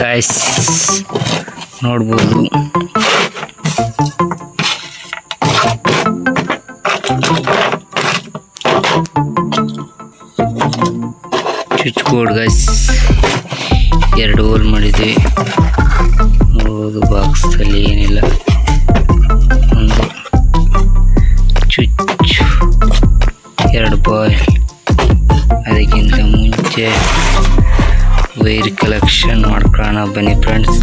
Guys ನೋಡ್ಬೋದು. Switch board guys 2 hole ಮಾಡಿದ್ವಿ. ನೋಡ್ಬೋದು ಬಾಕ್ಸಲ್ಲಿ ಏನಿಲ್ಲ, ಒಂದು ಸ್ವಿಚ್ 2 ಬಾಯ್ಲ್. ಅದಕ್ಕಿಂತ ಮುಂಚೆ ವೈರ್ ಕಲೆಕ್ಷನ್ ಮಾಡ್ಕೊಳ್ಳೋಣ ಬನ್ನಿ ಫ್ರೆಂಡ್ಸ್.